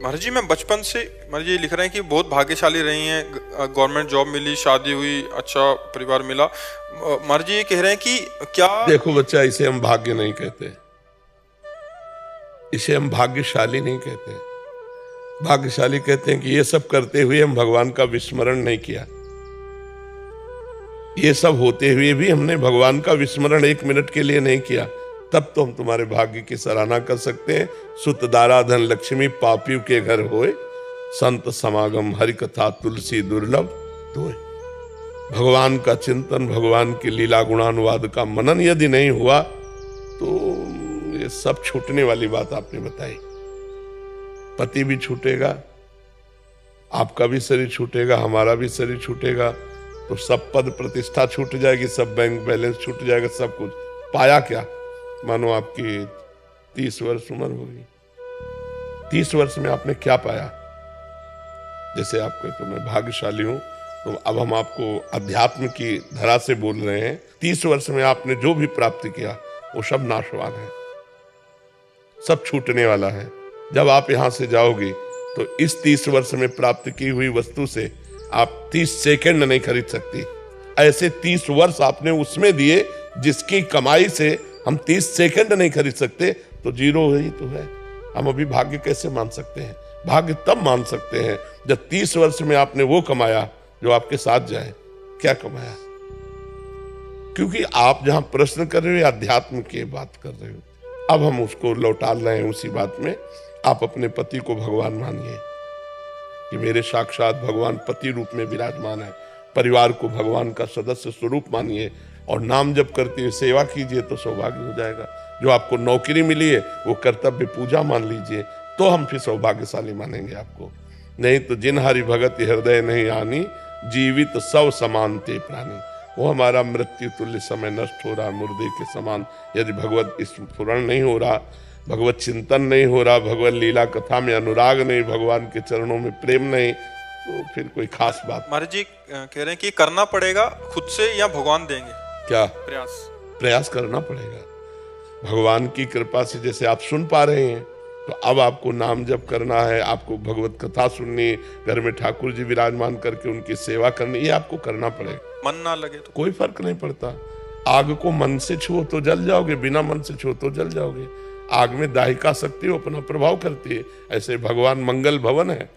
महाराज जी, मैं बचपन से महाराज जी लिख रहे हैं कि बहुत भाग्यशाली रही हैं, गवर्नमेंट जॉब मिली, शादी हुई, अच्छा परिवार मिला। महाराज जी ये कह रहे हैं कि क्या। देखो बच्चा, इसे हम भाग्य नहीं कहते, इसे हम भाग्यशाली नहीं कहते। भाग्यशाली कहते हैं कि ये सब करते हुए हम भगवान का विस्मरण नहीं किया, ये सब होते हुए भी हमने भगवान का विस्मरण एक मिनट के लिए नहीं किया, तब तो हम तुम्हारे भाग्य की सराहना कर सकते हैं। सुत दारा धन लक्ष्मी पापियों के घर होए, संत समागम हरि कथा तुलसी दुर्लभ तोय। भगवान का चिंतन, भगवान की लीला गुणानुवाद का मनन यदि नहीं हुआ तो ये सब छूटने वाली बात आपने बताई। पति भी छूटेगा, आपका भी शरीर छूटेगा, हमारा भी शरीर छूटेगा, तो सब पद प्रतिष्ठा छूट जाएगी, सब बैंक बैलेंस छूट जाएगा, सब कुछ। पाया क्या? मानो आपकी 30 वर्ष उम्र होगी, 30 वर्ष में आपने क्या पाया? जैसे आप कहते हो मैं भाग्यशाली हूं, तो अब हम आपको अध्यात्म की धरा से बोल रहे हैं। 30 वर्ष में आपने जो भी प्राप्त किया वो सब नाशवान है, सब छूटने वाला है। जब आप यहां से जाओगे तो इस 30 वर्ष में प्राप्त की हुई वस्तु से आप 30 सेकंड नहीं खरीद सकती। ऐसे 30 वर्ष आपने उसमें दिए जिसकी कमाई से हम 30 सेकंड नहीं खरीद सकते, तो जीरो ही तो है। हम अभी भाग्य कैसे मान सकते हैं? भाग्य तब मान सकते हैं जब 30 वर्ष में आपने वो कमाया जो आपके साथ जाए। क्या कमाया? क्योंकि आप जहां प्रश्न कर रहे हो अध्यात्म की बात कर रहे हो, अब हम उसको लौटा रहे हैं उसी बात में। आप अपने पति को भगवान मानिए कि मेरे साक्षात भगवान पति रूप में विराजमान है। परिवार को भगवान का सदस्य स्वरूप मानिए और नाम जप करते हुए सेवा कीजिए तो सौभाग्य हो जाएगा। जो आपको नौकरी मिली है वो कर्तव्य पूजा मान लीजिए, तो हम फिर सौभाग्यशाली मानेंगे आपको। नहीं तो जिन हरि भगत हृदय नहीं आनी, जीवित सब समान ते प्राणी। वो हमारा मृत्यु तुल्य समय नष्ट हो रहा, मुर्दे के समान। यदि भगवत स्फुरण नहीं हो रहा, भगवत चिंतन नहीं हो रहा, भगवत लीला कथा में अनुराग नहीं, भगवान के चरणों में प्रेम नहीं, तो फिर कोई खास बात। महाराज जी कह रहे हैं कि करना पड़ेगा खुद से या भगवान देंगे? क्या प्रयास करना पड़ेगा। भगवान की कृपा से जैसे आप सुन पा रहे हैं, तो अब आपको नाम जप करना है, आपको भगवत कथा सुननी, घर में ठाकुर जी विराजमान करके उनकी सेवा करनी, ये आपको करना पड़ेगा। मन ना लगे तो कोई फर्क नहीं पड़ता। आग को मन से छुओ तो जल जाओगे, बिना मन से छुओ तो जल जाओगे। आग में दाहिका शक्ति अपना प्रभाव करती है। ऐसे भगवान मंगल भवन है।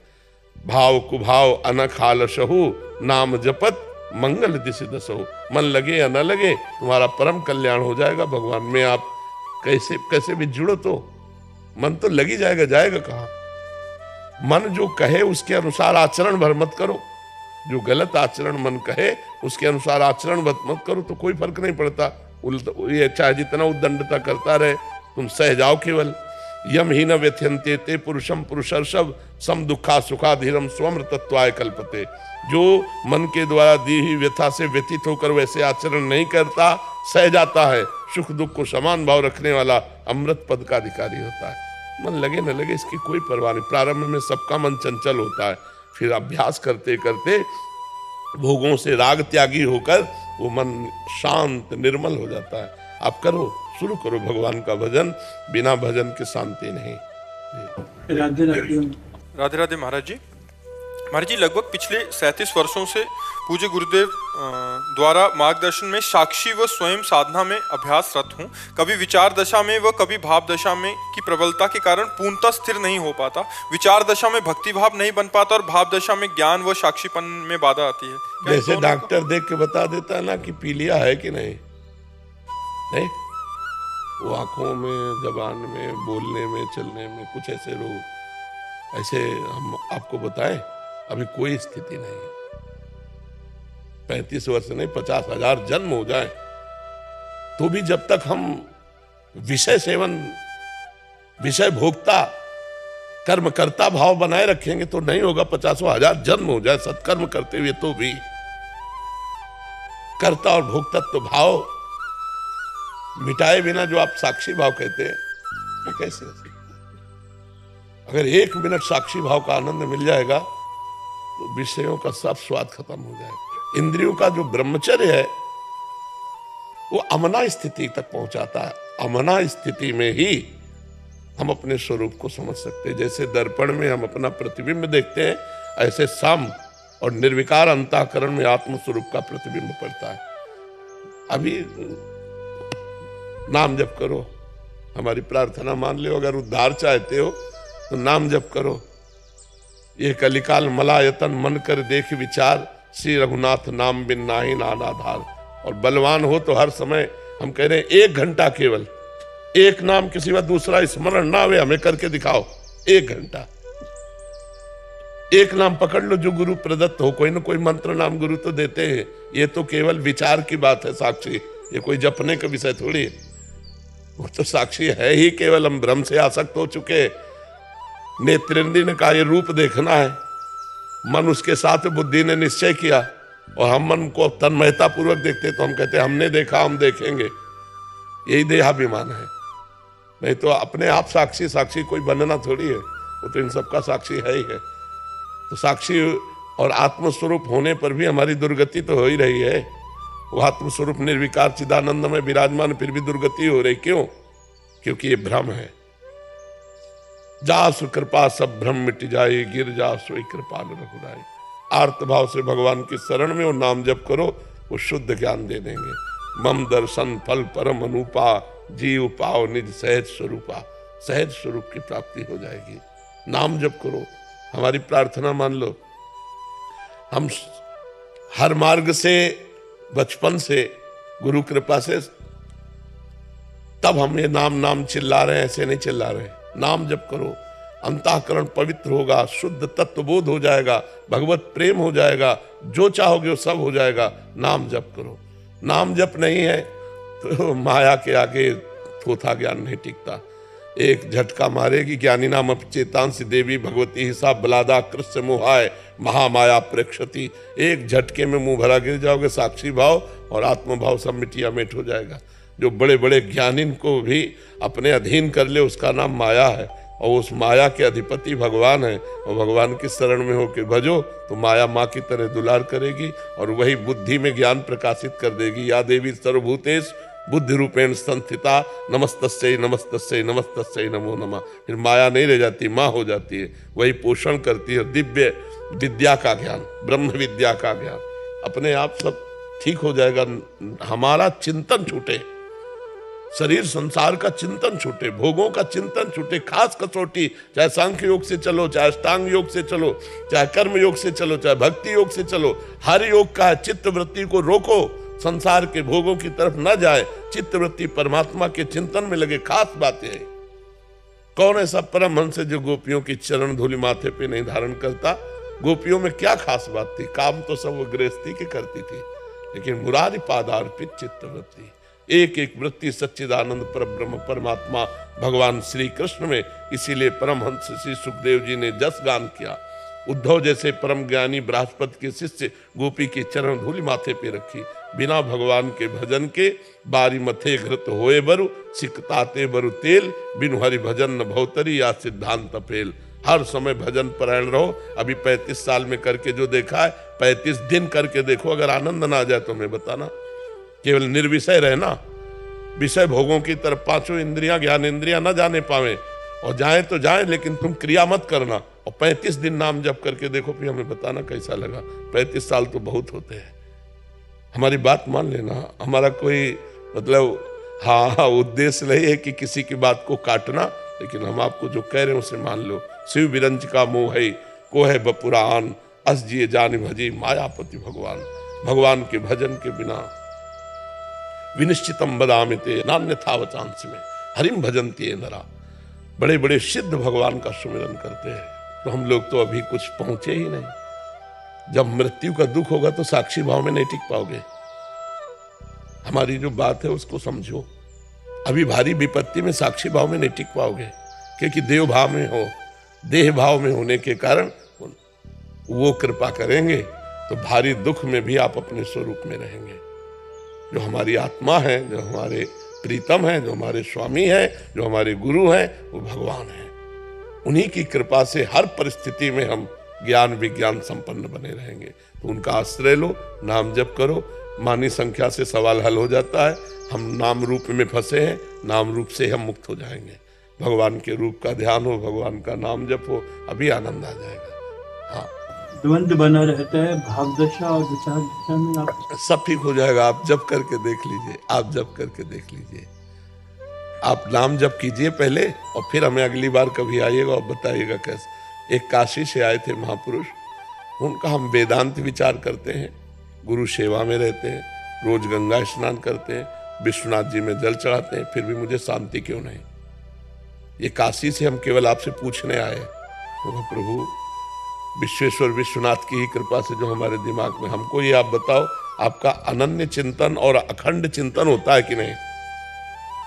भाव कुभाव अनख आलसहु, नाम जपत मंगल दिशि दसहु। मन लगे या न लगे, तुम्हारा परम कल्याण हो जाएगा। भगवान में आप कैसे भी जुड़ो तो मन तो लगी जाएगा, जाएगा कहाँ? मन जो कहे उसके अनुसार आचरण भर मत करो। जो गलत आचरण मन कहे उसके अनुसार आचरण मत करो, तो कोई फर्क नहीं पड़ता। ये चाहे जितना उद्दंडता करता रहे, तुम सह जाओ केवल। यम ही न व्यथ्यन्ते ते पुरुषम पुरुषर्षभ, सम दुखा सुखा धीरम स्वमृतत्वाय कल्पते। जो मन के द्वारा दी हुई व्यथा से व्यतीत होकर वैसे आचरण नहीं करता, सह जाता है, सुख दुख को समान भाव रखने वाला अमृत पद का अधिकारी होता है। मन लगे न लगे इसकी कोई परवाह नहीं। प्रारंभ में सबका मन चंचल होता है, फिर अभ्यास करते करते भोगों से राग त्यागी होकर वो मन शांत निर्मल हो जाता है। आप करो, शुरू करो भगवान का भजन। बिना भजन के शांति नहीं। राधे राधे महाराज जी। महाराज जी, लगभग पिछले 37 वर्षों से पूज्य गुरुदेव द्वारा मार्गदर्शन में साक्षी व स्वयं साधना में अभ्यासरत हूँ। कभी विचार दशा में व कभी भाव दशा में की प्रबलता के कारण पूर्णतः स्थिर नहीं हो पाता। विचार दशा में भक्ति भाव नहीं बन पाता और भाव दशा में ज्ञान व साक्षीपन में बाधा आती है। जैसे डॉक्टर देख के बता देता है ना कि पीलिया है कि नहीं, वो आंखों में, जबान में, बोलने में, चलने में कुछ ऐसे रोग, ऐसे हम आपको बताएं, अभी कोई स्थिति नहीं है। 35 वर्ष नहीं, 50,000 जन्म हो जाए तो भी जब तक हम विषय सेवन, विषय भोक्ता, कर्मकर्ता भाव बनाए रखेंगे तो नहीं होगा। 50,000 जन्म हो जाए सत्कर्म करते हुए तो भी कर्ता और भोक्तत्व भाव मिटाए बिना जो आप साक्षी भाव कहते हैं, वो कैसे हो सकता? अगर 1 मिनट साक्षी भाव का आनंद मिल जाएगा तो विषयों का सब स्वाद खत्म हो जाएगा। इंद्रियों का जो ब्रह्मचर्य है वो अमना स्थिति तक पहुंचाता है। अमना स्थिति में ही हम अपने स्वरूप को समझ सकते हैं। जैसे दर्पण में हम अपना प्रतिबिंब देखते हैं, ऐसे साम और निर्विकार अंतःकरण में आत्म स्वरूप का प्रतिबिंब पड़ता है। अभी नाम जप करो, हमारी प्रार्थना मान लो। अगर उद्धार चाहते हो तो नाम जप करो। ये कलिकाल मलायतन मन कर देख विचार, श्री रघुनाथ नाम बिन नाहि नान आधार। और बलवान हो तो हर समय हम कह रहे हैं 1 घंटा, केवल एक नाम के सिवा दूसरा स्मरण ना आवे, हमें करके दिखाओ 1 घंटा। एक नाम पकड़ लो जो गुरु प्रदत्त हो। कोई ना कोई मंत्र नाम गुरु तो देते हैं। ये तो केवल विचार की बात है साक्षी, ये कोई जपने का विषय थोड़ी है। वो तो साक्षी है ही, केवल हम भ्रम से आसक्त हो चुके। नेत्रेंद्र ने कहा ये रूप देखना है, मन उसके साथ बुद्धि ने निश्चय किया, और हम मन को तन्मयता पूर्वक देखते तो हम कहते हमने देखा, हम देखेंगे। यही देहाभिमान है। नहीं तो अपने आप साक्षी, साक्षी कोई बनना थोड़ी है, वो तो इन सबका साक्षी है ही है। तो साक्षी और आत्मस्वरूप होने पर भी हमारी दुर्गति तो हो ही रही है। वो आत्मस्वरूप निर्विकार चिदानंद में विराजमान, फिर भी दुर्गति हो रही। क्यों? क्योंकि ये भ्रम है। जासु कृपा सब भ्रम मिट जाए, गिर जा सोई कृपाल रघुराई। आर्त भाव से भगवान की शरण में वो नाम जप करो, वो शुद्ध ज्ञान दे देंगे। मम दर्शन फल परम अनुपा, जीव पाओ निज सहज स्वरूपा। सहज स्वरूप की प्राप्ति हो जाएगी। नाम जप करो, हमारी प्रार्थना मान लो। हम हर मार्ग से बचपन से गुरु कृपा से तब हम ये नाम नाम चिल्ला रहे हैं, ऐसे नहीं चिल्ला रहे। नाम जप करो, अंतःकरण पवित्र होगा, शुद्ध तत्वबोध हो जाएगा, भगवत प्रेम हो जाएगा, जो चाहोगे वो सब हो जाएगा। नाम जप करो। नाम जप नहीं है तो माया के आगे थोथा ज्ञान नहीं टिकता। एक झटका मारेगी ज्ञानी नाम अपचेतांसी देवी भगवती हिसाब बलादा कृष्ण मोहाय महामाया प्रेक्षति। एक झटके में मुंह भरा गिर जाओगे। साक्षी भाव और आत्मभाव सब मिटिया मेट हो जाएगा। जो बड़े बड़े ज्ञानी को भी अपने अधीन कर ले उसका नाम माया है, और उस माया के अधिपति भगवान है। और भगवान की शरण में होकर भजो तो माया माँ की तरह दुलार करेगी, और वही बुद्धि में ज्ञान प्रकाशित कर देगी। या देवी सर्वभूतेषु बुद्धि रूपेण संस्थिता, नमस्तस्यै नमस्तस्यै नमस्तस्यै नमो नमः। फिर माया नहीं रह जाती, माँ हो जाती है। वही पोषण करती है दिव्य विद्या का ज्ञान, ब्रह्म विद्या का ज्ञान। अपने आप सब ठीक हो जाएगा। हमारा चिंतन छूटे, शरीर संसार का चिंतन छूटे, भोगों का चिंतन छूटे। खास कसौटी चाहे सांख्य योग से चलो, चाहे अष्टांग योग से चलो, चाहे कर्म योग से चलो, चाहे भक्ति योग से चलो, हर योग का है चित्त वृत्ति को रोको, संसार के भोगों की तरफ न जाए, चित्त वृत्ति परमात्मा के चिंतन में लगे। खास बात है। कौन ऐसा परमहंस है जो गोपियों की चरण धूलि माथे पे नहीं धारण करता? गोपियों में क्या खास बात थी? काम तो सब वो गृहस्थी की करती थी, लेकिन मुरारी पादार्पित चित्त वृत्ति, एक एक वृत्ति सच्चिदानंद परब्रह्म परमात्मा भगवान श्री कृष्ण में। इसीलिए परमहंस श्री सुखदेव जी ने जस गान किया। उद्धव जैसे परम ज्ञानी बृहस्पति के शिष्य गोपी की चरण धूलि माथे पे रखी। बिना भगवान के भजन के बारी मथे घृत होए बरु, सिकताते बरु तेल, बिनु हरि भजन न भवतरी या सिद्धांत फेल। हर समय भजन परायण रहो। अभी 35 साल में करके जो देखा है, 35 दिन करके देखो। अगर आनंद ना आ जाए तो मैं बताना। केवल निर्विषय रहना, विषय भोगों की तरफ पांचों इंद्रियां ज्ञान इंद्रियां न जाने पावे, और जाए तो जाए लेकिन तुम क्रिया मत करना। और 35 दिन नाम जप करके देखो, फिर हमें बताना कैसा लगा। 35 साल तो बहुत होते हैं। हमारी बात मान लेना। हमारा कोई मतलब हाँ उद्देश्य नहीं है कि किसी की बात को काटना, लेकिन हम आपको जो कह रहे हैं उसे मान लो। शिव विरंज का मोह है को है बपुरान, अस जिए जान भजी मायापति भगवान। भगवान के भजन के बिना विनिश्चितम बदामिते नान्यथा वचांस में हरिम भजन्ति नरा। बड़े बड़े सिद्ध भगवान का सुमिरन करते हैं, तो हम लोग तो अभी कुछ पहुंचे ही नहीं। जब मृत्यु का दुख होगा तो साक्षी भाव में नहीं टिक पाओगे। हमारी जो बात है उसको समझो। अभी भारी विपत्ति में साक्षी भाव में नहीं टिक पाओगे, क्योंकि देव भाव में हो, देह भाव में होने के कारण वो कृपा करेंगे तो भारी दुख में भी आप अपने स्वरूप में रहेंगे। जो हमारी आत्मा है, जो हमारे प्रीतम है, जो हमारे स्वामी है, जो हमारे गुरु हैं, वो भगवान है। उन्हीं की कृपा से हर परिस्थिति में हम ज्ञान विज्ञान संपन्न बने रहेंगे। तो उनका आश्रय लो, नाम जप करो, मानी संख्या से सवाल हल हो जाता है। हम नाम रूप में फंसे हैं, नाम रूप से हम मुक्त हो जाएंगे। भगवान के रूप का ध्यान हो, भगवान का नाम जप हो, अभी आनंद आ जाएगा। हाँ, द्वंद्व बना रहता है भाव दशा और विचार दशा में। आप सब ठीक हो जाएगा। आप जप करके देख लीजिए, आप जप करके देख लीजिए। आप नाम जप कीजिए पहले, और फिर हमें अगली बार कभी आइएगा और बताइएगा कैसे। एक काशी से आए थे महापुरुष, उनका हम वेदांत विचार करते हैं, गुरु सेवा में रहते हैं, रोज गंगा स्नान करते हैं, विश्वनाथ जी में जल चढ़ाते हैं, फिर भी मुझे शांति क्यों नहीं। ये काशी से हम केवल आपसे पूछने आए। तो प्रभु विश्वेश्वर विश्वनाथ की ही कृपा से जो हमारे दिमाग में, हमको ये आप बताओ, आपका अनन्य चिंतन और अखंड चिंतन होता है कि नहीं?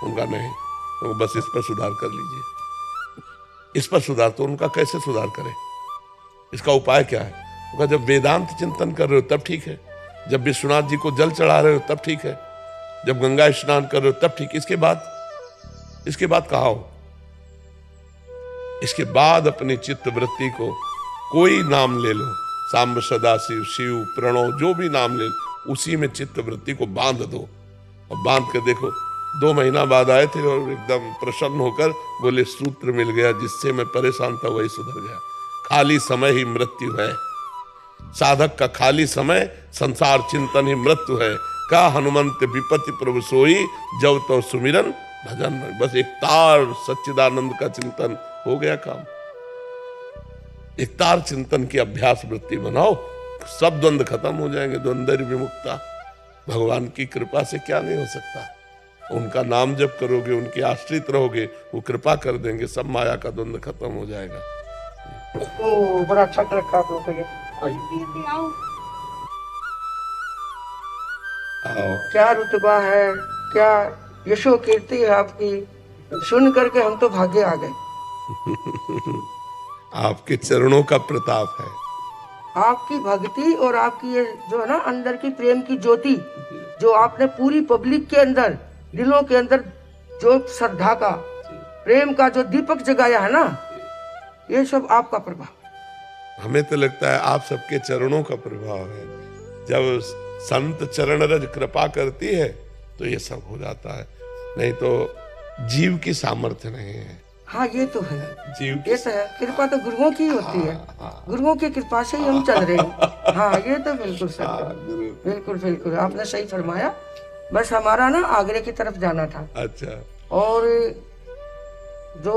उनका नहीं। तो बस इस पर सुधार कर लीजिए, इस पर सुधार। तो उनका कैसे सुधार करें, इसका उपाय क्या है? उनका जब वेदांत चिंतन कर रहे हो तब ठीक है, जब विश्वनाथ जी को जल चढ़ा रहे हो तब ठीक है, जब गंगा स्नान कर रहे हो तब ठीक। इसके बाद कहा हो? इसके बाद अपनी चित्त वृत्ति को कोई नाम ले लो, सांब सदाशिव, शिव, प्रणव, जो भी नाम ले लो, उसी में चित्त वृत्ति को बांध दो। और बांध कर देखो, 2 महीना बाद आए थे और एकदम प्रसन्न होकर बोले सूत्र मिल गया, जिससे मैं परेशान था वही सुधर गया। खाली समय ही मृत्यु है, साधक का खाली समय संसार चिंतन ही मृत्यु है। का हनुमंत विपत्ति प्रभु सोई, जब तो सुमिरन भजन। बस एक तार सच्चिदानंद का चिंतन हो गया काम। एक तार चिंतन की अभ्यास वृत्ति बनाओ, सब द्वंद्व खत्म हो जाएंगे। द्वंद्व विमुक्ता, भगवान की कृपा से क्या नहीं हो सकता। उनका नाम जप करोगे, उनके आश्रित रहोगे, वो कृपा कर देंगे, सब माया का द्वंद्व खत्म हो जाएगा। ओ बड़ा अच्छा रखा आप लोग को। आओ। क्या रुतबा है, क्या यशो कीर्ति है आपकी, सुन करके हम तो भागे आ गए। आपके चरणों का प्रताप है, आपकी भक्ति और आपकी ये जो है ना अंदर की प्रेम की ज्योति, जो आपने पूरी पब्लिक के अंदर, दिलों के अंदर जो श्रद्धा का, प्रेम का जो दीपक जगाया है ना, ये सब आपका प्रभाव। हमें तो लगता है आप सबके चरणों का प्रभाव है। जब संत चरण रज कृपा करती है तो ये सब हो जाता है, नहीं तो जीव की सामर्थ्य नहीं है। हाँ ये तो है, जीव ये तो है, कृपा तो गुरुओं की होती है, गुरुओं की कृपा से ही हम चल रहे हैं। हाँ ये तो बिल्कुल सही, बिल्कुल बिल्कुल आपने सही फरमाया। बस हमारा ना आगरे की तरफ जाना था। अच्छा। और जो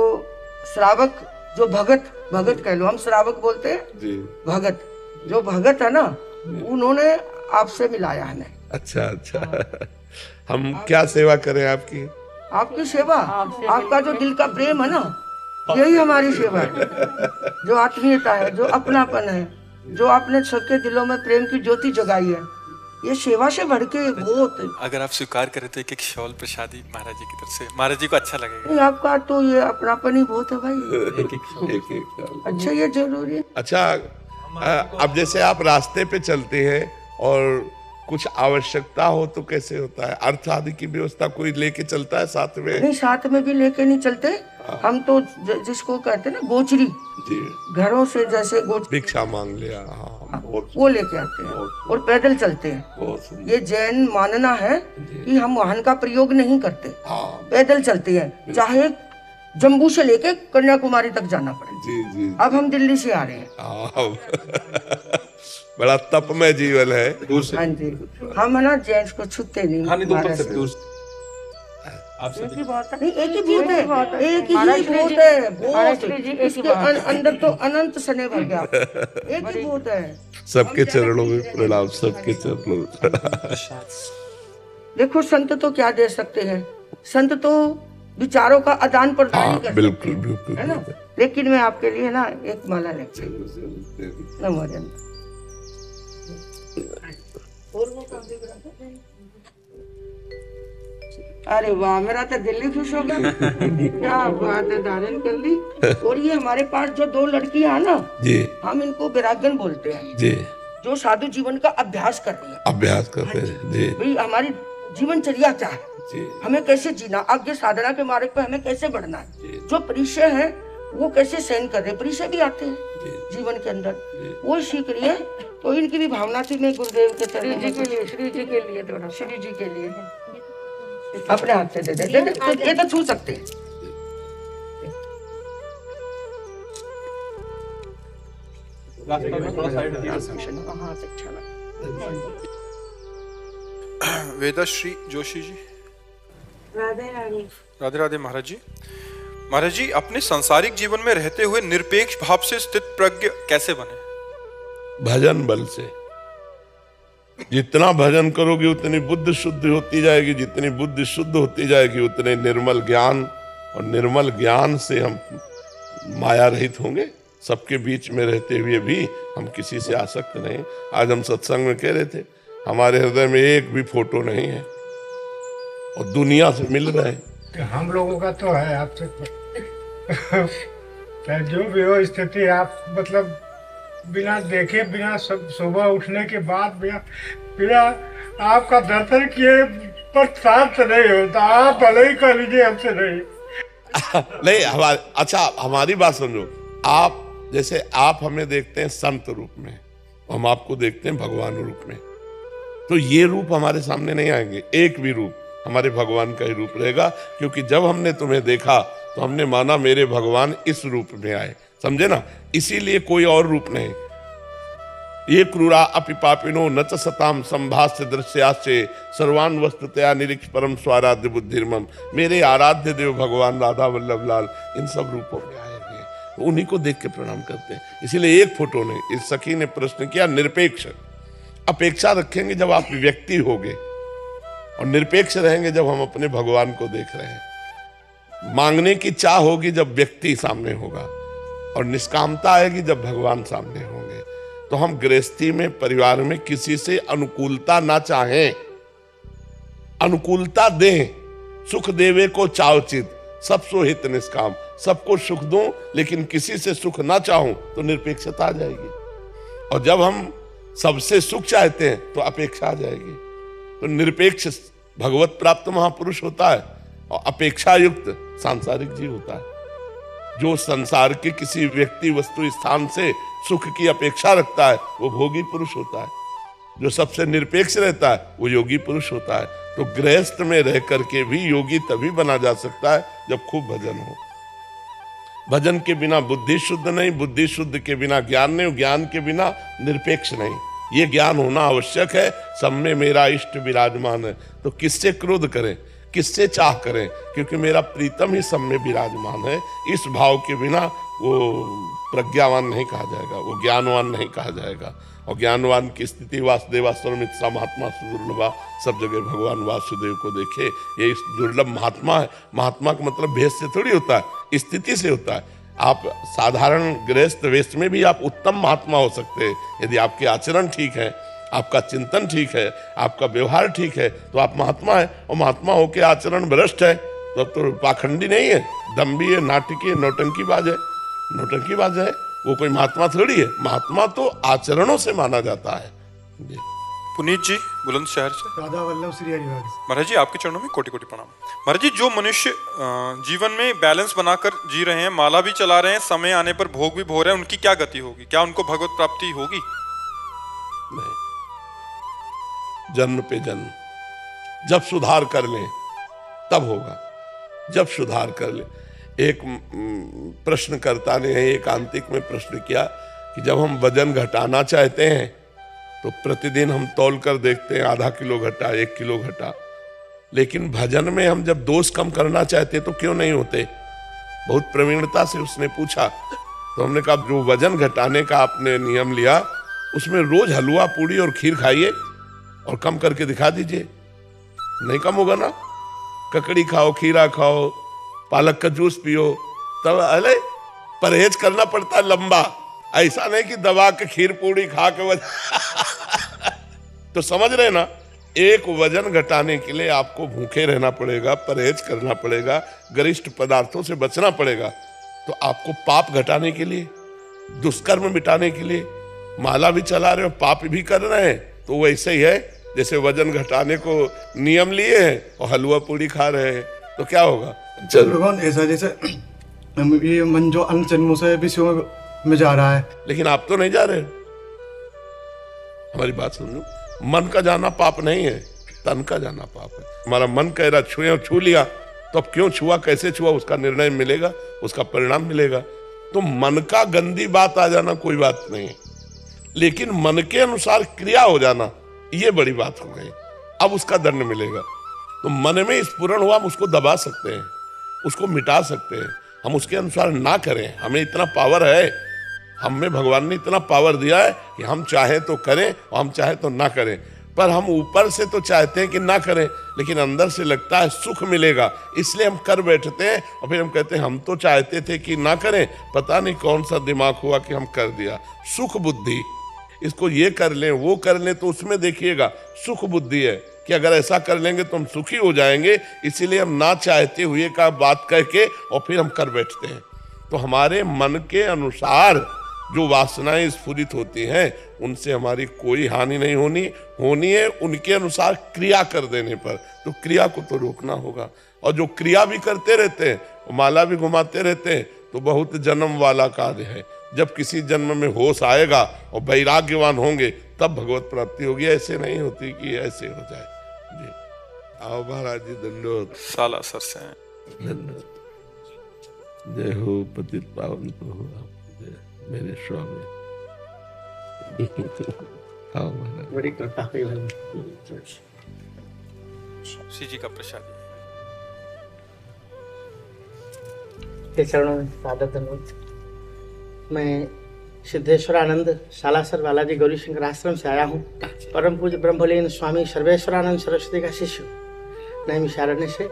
श्रावक, जो भगत कह लो, हम श्रावक बोलते हैं जी। भगत, जो भगत है ना, उन्होंने आपसे मिलाया हमें। अच्छा। हम क्या सेवा करें आपकी? आपकी सेवा, आपका जो दिल का प्रेम है ना, यही हमारी सेवा है। जो आत्मीयता है, जो अपनापन है, जो आपने सबके दिलों में प्रेम की ज्योति जगाई है, ये सेवा से बढ़ के बहुत। अगर आप स्वीकार करें तो एक शॉल प्रसादी महाराज जी की तरफ से, महाराज जी को अच्छा लगेगा। नहीं, आपका तो ये अपनापन ही बहुत है भाई। एक। अच्छा ये जरूरी है। अच्छा, अब जैसे आप रास्ते पे चलते हैं और कुछ आवश्यकता हो तो कैसे होता है? अर्थ आदि की व्यवस्था कोई लेके चलता है साथ में? नहीं, साथ में भी लेके नहीं चलते हम तो, जिसको कहते हैं ना गोचरी, जी। घरों से जैसे भिक्षा मांग लिया, हाँ, वो लेके आते हैं और पैदल चलते हैं। ये जैन मानना है कि हम वाहन का प्रयोग नहीं करते, पैदल चलते हैं, चाहे जम्मू से लेके कन्याकुमारी तक जाना पड़े। जी। अब हम दिल्ली से आ रहे हैं। बड़ा तपमय जीवन है। हाँ जी, हम है ना जेंट्स को छूते नहीं। एक ही बात है, एक ही भूत है, एक ही भूत है, भूत। इसके अंदर तो अनंत सने भर गया, एक ही भूत है। सबके चरणों में प्रणाम, सबके चरणों में प्रणाम। देखो संत तो क्या दे सकते हैं, संत तो विचारों का आदान प्रदान ही कर सकते हैं, बिल्कुल है ना। लेकिन मैं आपके लिए ना एक माला लेके नमो। अरे वाह, मेरा तो दिल ही खुश हो गया। क्या बात है, धारण कर ली। और ये हमारे पास जो 2 लड़कियां हैं ना जी, हम इनको वैरागन बोलते हैं जी, जो साधु जीवन का अभ्यास कर रही है। अभ्यास करते हैं जी। भाई हमारी जीवनचर्या क्या है, हमें कैसे जीना, आगे साधना के मार्ग पे हमें कैसे बढ़ना है, जो परिचय है वो कैसे सहन कर रहे, परिचय भी आते हैं जीवन के अंदर, वो सीख रही है। तो इनकी भी भावना थी, मैं गुरुदेव के चरणों में, श्री जी के लिए थोड़ा, श्री जी के लिए अपने हाथ से दे दे, ये तो छू सकते हैं। रास्ता में थोड़ा साइड हटिए। हाँ अच्छा लगा। वेदाश्री जोशी जी। राधे राधे। राधे राधे महाराज जी। महाराज जी, अपने सांसारिक जीवन में रहते हुए निरपेक्ष भाव से स्थित प्रज्ञ कैसे बने? भजन बल से। जितना भजन करोगे उतनी बुद्धि शुद्ध होती जाएगी, जितनी बुद्धि शुद्ध होती जाएगी उतने निर्मल ज्ञान, और निर्मल ज्ञान से हम माया रहित होंगे। सबके बीच में रहते हुए भी हम किसी से आसक्त नहीं। आज हम सत्संग में कह रहे थे, हमारे हृदय में एक भी फोटो नहीं है और दुनिया से मिल रहे हैं। हम लोगों का तो है आपसे चाहे जो भी हो स्थिति, आप मतलब बिना देखे, बिना सुबह उठने के बाद बिना आपका दर्शन किए पर शांत नहीं होता। आप भले ही कर लीजिए, हमसे नहीं। नहीं, अच्छा हमारी बात समझो। आप जैसे आप हमें देखते हैं संत रूप में, हम आपको देखते हैं भगवान रूप में, तो ये रूप हमारे सामने नहीं आएंगे। एक भी रूप हमारे भगवान का ही रूप रहेगा, क्योंकि जब हमने तुम्हें देखा तो हमने माना मेरे भगवान इस रूप में आए, समझे ना, इसीलिए कोई और रूप नहीं। ये क्रूरा अपि पापिनो न च सताम संभाष्य दृश्याश्चे सर्वान वस्तुतया निरीक्ष परम स्वाराध्य बुद्धिर्मम। मेरे आराध्य देव भगवान राधा वल्लभ लाल इन सब रूपों में आए हुए हैं, तो उन्हीं को देख के प्रणाम करते हैं। इसीलिए एक फोटो नहीं। इस सखी ने प्रश्न किया निरपेक्ष। अपेक्षा रखेंगे जब आप व्यक्ति होगे, और निरपेक्ष रहेंगे जब हम अपने भगवान को देख रहे हैं। मांगने की चाह होगी जब व्यक्ति सामने होगा, और निष्कामता आएगी जब भगवान सामने होंगे। तो हम गृहस्थी में, परिवार में किसी से अनुकूलता ना चाहें, अनुकूलता दें। सुख देवे को चावचित सब सो हित निष्काम। सबको सुख दूं लेकिन किसी से सुख ना चाहूं तो निरपेक्षता आ जाएगी। और जब हम सबसे सुख चाहते हैं तो अपेक्षा आ जाएगी। तो निरपेक्ष भगवत प्राप्त महापुरुष होता है, और अपेक्षा युक्त सांसारिक जीव होता है। जो संसार के किसी व्यक्ति, वस्तु, स्थान से सुख की अपेक्षा रखता है वो भोगी पुरुष होता है। जो सबसे निरपेक्ष रहता है वो योगी पुरुष होता है। तो गृहस्थ में रह करके भी योगी तभी बना जा सकता है जब खूब भजन हो। भजन के बिना बुद्धि शुद्ध नहीं, बुद्धि शुद्ध के बिना ज्ञान नहीं, ज्ञान के बिना निरपेक्ष नहीं। ये ज्ञान होना आवश्यक है। सब में मेरा इष्ट विराजमान है। तो किससे क्रोध करें, किससे चाह करें, क्योंकि मेरा प्रीतम ही सब में विराजमान है। इस भाव के बिना वो प्रज्ञावान नहीं कहा जाएगा, वो ज्ञानवान नहीं कहा जाएगा। और ज्ञानवान की स्थिति वासुदेवास्वरमित्सा महात्मा सुदुर्लभा, सब जगह भगवान वासुदेव को देखे। ये इस दुर्लभ महात्मा है। महात्मा का मतलब भेष से थोड़ी होता है, स्थिति से होता है। आप साधारण गृहस्थ वेश में भी आप उत्तम महात्मा हो सकते हैं यदि आपके आचरण ठीक है, आपका चिंतन ठीक है, आपका व्यवहार ठीक है, तो आप महात्मा है। और महात्मा होके आचरण भ्रष्ट है तो पाखंडी नहीं है, दम्भी है, नाटकी है, नौटंकीबाज है। नौटंकीबाज है वो कोई महात्मा थोड़ी है। महात्मा तो आचरणों से माना जाता है। पुनीत जी बुलंदशहर से। राधा वल्लभ श्री हरिवास। महाराज जी, आपके चरणों में कोटि कोटि प्रणाम। महाराज जी, जो मनुष्य जीवन में बैलेंस बनाकर जी रहे हैं, माला भी चला रहे हैं, समय आने पर भोग भी भोग रहे हैं, उनकी क्या गति होगी? क्या उनको भगवत प्राप्ति होगी? नहीं, जन्म पे जन्म। जब सुधार कर लें तब होगा, जब सुधार कर ले। एक प्रश्नकर्ता ने एकांतिक में प्रश्न किया कि जब हम वजन घटाना चाहते हैं तो प्रतिदिन हम तौल कर देखते हैं, आधा किलो घटा, 1 किलो घटा, लेकिन भजन में हम जब दोष कम करना चाहते तो क्यों नहीं होते? बहुत प्रवीणता से उसने पूछा। तो हमने कहा जो वजन घटाने का आपने नियम लिया उसमें रोज हलवा, पूड़ी और खीर खाइए और कम करके दिखा दीजिए, नहीं कम होगा ना? ककड़ी खाओ, खीरा खाओ, पालक का जूस पियो, तब अरे परहेज करना पड़ता है लंबा। ऐसा नहीं कि दबा के खीर पूड़ी खा के तो समझ रहे ना, एक वजन घटाने के लिए आपको भूखे रहना पड़ेगा, परहेज करना पड़ेगा, गरिष्ठ पदार्थों से बचना पड़ेगा। तो आपको पाप घटाने के लिए, दुष्कर्म मिटाने के लिए माला भी चला रहे हो, पाप भी कर रहे हैं, तो वैसे ही है जैसे वजन घटाने को नियम लिए हैं और हलवा पूड़ी खा रहे हैं, तो क्या होगा? भगवान ऐसा जैसे ये मन जो अन्न जन्मों से विषयों में जा रहा है, लेकिन आप तो नहीं जा रहे। हमारी बात सुनो, मन का जाना पाप नहीं है, तन का जाना पाप है। हमारा मन कह रहा छुए और छू लिया, तो अब क्यों छुआ, कैसे छुआ, उसका निर्णय मिलेगा, उसका परिणाम मिलेगा। तो मन का गंदी बात आ जाना कोई बात नहीं है। लेकिन मन के अनुसार क्रिया हो जाना ये बड़ी बात हो गई। अब उसका दंड मिलेगा। तो मन में स्फुरण हुआ, हम उसको दबा सकते हैं, उसको मिटा सकते हैं। हम उसके अनुसार ना करें, हमें इतना पावर है, हमें भगवान ने इतना पावर दिया है कि हम चाहे तो करें और हम चाहे तो ना करें। पर हम ऊपर से तो चाहते हैं कि ना करें, लेकिन अंदर से लगता है सुख मिलेगा, इसलिए हम कर बैठते हैं। और फिर हम कहते हैं हम तो चाहते थे कि ना करें, पता नहीं कौन सा दिमाग हुआ कि हम कर दिया। सुख बुद्धि, इसको ये कर लें वो कर लें, तो उसमें देखिएगा सुख बुद्धि है कि अगर ऐसा कर लेंगे तो हम सुखी हो जाएंगे, इसीलिए हम ना चाहते हुए का बात करके और फिर हम कर बैठते हैं। तो हमारे मन के अनुसार जो वासनाएं स्फुरित होती हैं उनसे हमारी कोई हानि नहीं होनी है उनके अनुसार क्रिया कर देने पर। तो क्रिया को तो रोकना होगा। और जो क्रिया भी करते रहते हैं, माला भी घुमाते रहते हैं, तो बहुत जन्म वाला कार्य है। जब किसी जन्म में होश आएगा और वैराग्यवान होंगे तब भगवत प्राप्ति होगी। ऐसे नहीं होती कि ऐसे हो जाए। जी आओ महाराज जी, दंडोत। सालासर से हैं। धन्यवाद। जय हो पतित पावन तो हो आप, जय मेरे स्वामी। आओ महाराज। बड़ी कृपा हुई भाई। श्री जी का प्रसाद। के चरणों में सादर धन्यवाद। मैं सिद्धेश्वरानंद सालासर बालाजी गौरी शंकर आश्रम से आया हूँ। परम पूज्य ब्रह्मलीन स्वामी सर्वेश्वरानंद सरस्वती का शिष्य नैमिषारण्य से।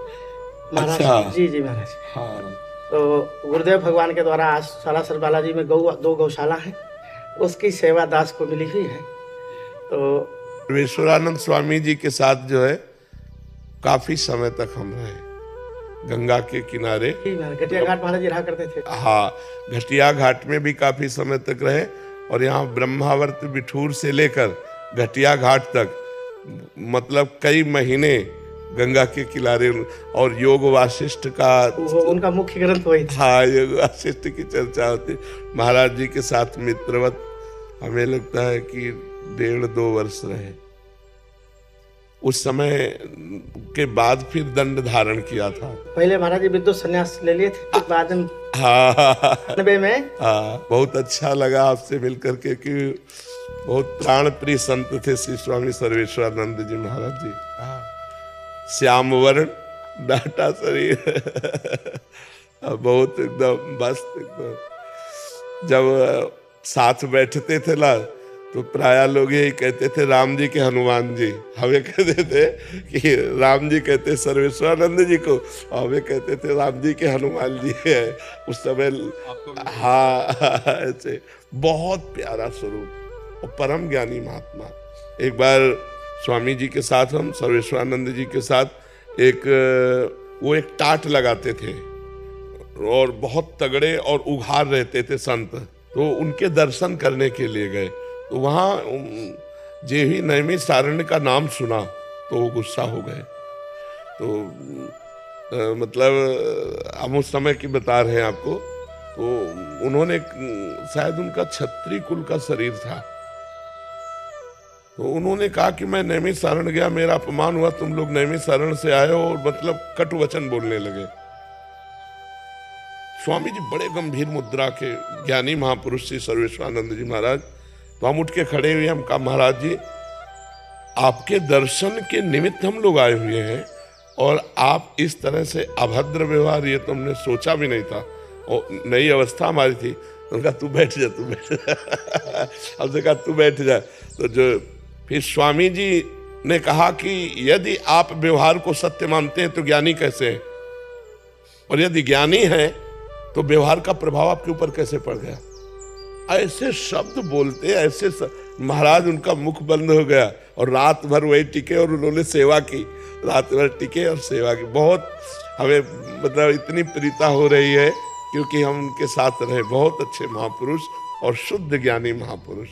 महाराज अच्छा। जी महाराज। हाँ। तो गुरुदेव भगवान के द्वारा आज सालासर बालाजी में दो गौशाला है, उसकी सेवा दास को मिली हुई है। तो सर्वेश्वरानंद स्वामी जी के साथ जो है काफी समय तक हम रहे, गंगा के किनारे। घटिया घाट महाराज जी रहा करते थे। हाँ, घटिया घाट में भी काफी समय तक रहे। और यहाँ ब्रह्मावर्त बिठूर से लेकर घटिया घाट तक मतलब कई महीने गंगा के किनारे। और योग वासिष्ठ का उनका मुख्य ग्रंथ वही था। हाँ, योग वासिष्ठ की चर्चा होती। महाराज जी के साथ मित्रवत हमें लगता है कि 1.5-2 वर्ष रहे। उस समय के बाद फिर दंड धारण किया था। पहले महाराज जी विद्युत संन्यास ले लिए थे, फिर बाद में हाँ 90 में। हाँ, बहुत अच्छा लगा आपसे मिलकर के कि बहुत प्राण प्रिय संत थे श्री स्वामी सर्वेश्वरानंद जी महाराज जी। हाँ, श्याम वर्ण, डाटा शरीर बहुत एकदम मस्त एकदम। जब साथ बैठते थे ना तो प्राय लोग यही कहते थे राम जी के हनुमान जी। हमें कहते थे कि राम जी कहते सर्वेश्वरानंद जी को, हमें कहते थे राम जी के हनुमान जी है उस समय। हाँ, ऐसे बहुत प्यारा स्वरूप और परम ज्ञानी महात्मा। एक बार स्वामी जी के साथ हम सर्वेश्वरानंद जी के साथ वो एक टाट लगाते थे और बहुत तगड़े और उघार रहते थे संत। तो उनके दर्शन करने के लिए गए। तो वहाँ जे ही नैमिषारण्य का नाम सुना तो वो गुस्सा हो गए। तो मतलब हम उस समय की बता रहे हैं आपको। तो उन्होंने शायद उनका क्षत्रिय कुल का शरीर था। तो उन्होंने कहा कि मैं नैमिषारण्य गया, मेरा अपमान हुआ, तुम लोग नैमिषारण्य से आए हो, और मतलब कटु वचन बोलने लगे। स्वामी जी बड़े गंभीर मुद्रा के ज्ञानी महापुरुष श्री सर्वेश्वरानंद जी महाराज। तो हम उठ के खड़े हुए, हम कहा महाराज जी आपके दर्शन के निमित्त हम लोग आए हुए हैं और आप इस तरह से अभद्र व्यवहार, ये तो हमने सोचा भी नहीं था। और नई अवस्था हमारी थी। उनका तू बैठ जा, तू बैठ जा। हमसे कहा तू बैठ जा। तो जो फिर स्वामी जी ने कहा कि यदि आप व्यवहार को सत्य मानते हैं तो ज्ञानी कैसे हैं, और यदि ज्ञानी हैं तो व्यवहार का प्रभाव आपके ऊपर कैसे पड़ गया। ऐसे शब्द बोलते, ऐसे महाराज उनका मुख बंद हो गया और रात भर वही टिके और उन्होंने सेवा की। रात भर टिके और सेवा की। बहुत हमें मतलब इतनी प्रीता हो रही है क्योंकि हम उनके साथ रहे। बहुत अच्छे महापुरुष और शुद्ध ज्ञानी महापुरुष।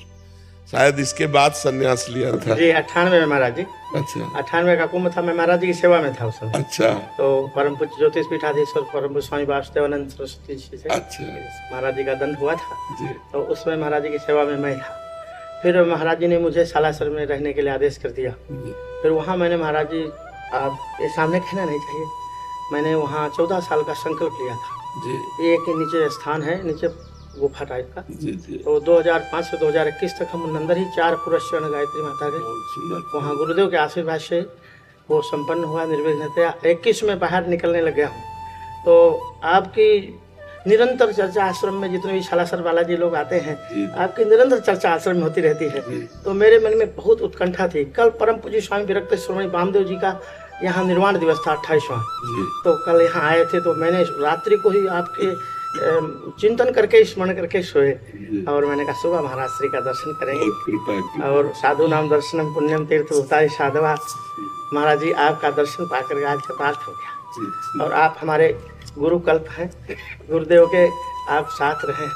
शायद इसके बाद संन्यास लिया था जी 98 में महाराज जी। अच्छा 98 का कुंभ था, मैं महाराज जी की सेवा में था उस समय। अच्छा। तो परम पूज्य ज्योतिष पीठाधीश्वर परम पूज्य स्वामी वासुदेवानंद सरस्वती जी से अच्छा। महाराज जी का दंड हुआ था जी। तो उसमें महाराज जी की सेवा में मैं था। फिर महाराज जी ने मुझे सालासर में रहने के लिए आदेश कर दिया। फिर वहाँ मैंने महाराज जी, आप ये सामने कहना नहीं चाहिए, मैंने वहाँ 14 साल का संकल्प लिया था। जी। एक नीचे स्थान है, नीचे गुफा टाइप का। जी जी, तो 2005 से 2021 तक हम नंदर ही 4 पुरस्चरण गायत्री माता के बहुत सुंदर। वहाँ गुरुदेव के आशीर्वाद से वो संपन्न हुआ निर्विघ्नतया। 21 में बाहर निकलने लग गया हूँ। तो आपकी निरंतर चर्चा आश्रम में जितने भी सालासर बालाजी लोग आते हैं, आपकी निरंतर चर्चा आश्रम में होती रहती है। तो मेरे मन में बहुत उत्कंठा थी। कल परम पूज्य स्वामी विरक्त श्रोमणी वामदेव जी का यहाँ निर्वाण दिवस था 28वां। तो कल यहाँ आए थे, तो मैंने रात्रि को ही आपके चिंतन करके स्मरण करके सोए और मैंने कहा सुबह महाराज श्री का दर्शन करेंगे। बहुत कृपा की। और साधु नाम दर्शनम पुण्यम तीर्थ होता है साधवा। महाराज जी आपका दर्शन पाकर आज यथार्थ हो गया और आप हमारे गुरु कल्प हैं। गुरुदेव के आप साथ रहें।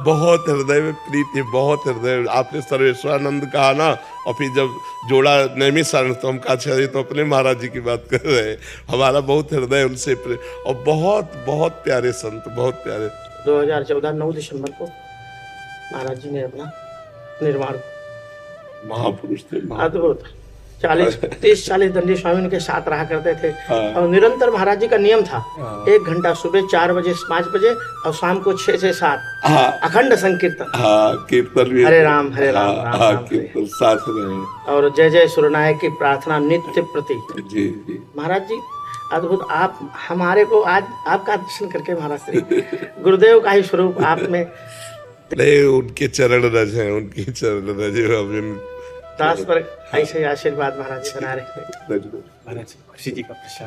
बहुत हृदय में प्रीति, बहुत हृदय। आपने सर्वेश्वरानंद कहा ना, और फिर जब जोड़ा नैमिषारण्य तो हम कहा तो अपने महाराज जी की बात कर रहे हैं। हमारा बहुत हृदय उनसे और बहुत बहुत प्यारे संत, बहुत प्यारे। 2014 9 दिसंबर को महाराज जी ने अपना निर्माण, महापुरुष थे। अद्भुत 30-40 दंडी स्वामी उनके साथ रहा करते थे। हाँ। और निरंतर महाराज जी का नियम था हाँ। 1 घंटा सुबह 4 बजे 5 बजे और शाम को 6 से 7 हाँ अखंड संकीर्तन। हाँ, कीर्तन भी। हरे राम हरे राम हाँ, राम हाँ, राम हरे। कीर्तन साथ रहे। और जय जय सुरनायक की प्रार्थना नित्य प्रति। जी जी, महाराज जी अद्भुत। आप हमारे को आज आपका दर्शन करके महाराज श्री गुरुदेव का ही स्वरूप आप में नहीं, उनके चरण रज हैं, उनके चरण रज हैं। अब दास पर ऐसे ही आशीर्वाद महाराज जी बना रहे। इन- महाराज खुशी जी का प्रसाद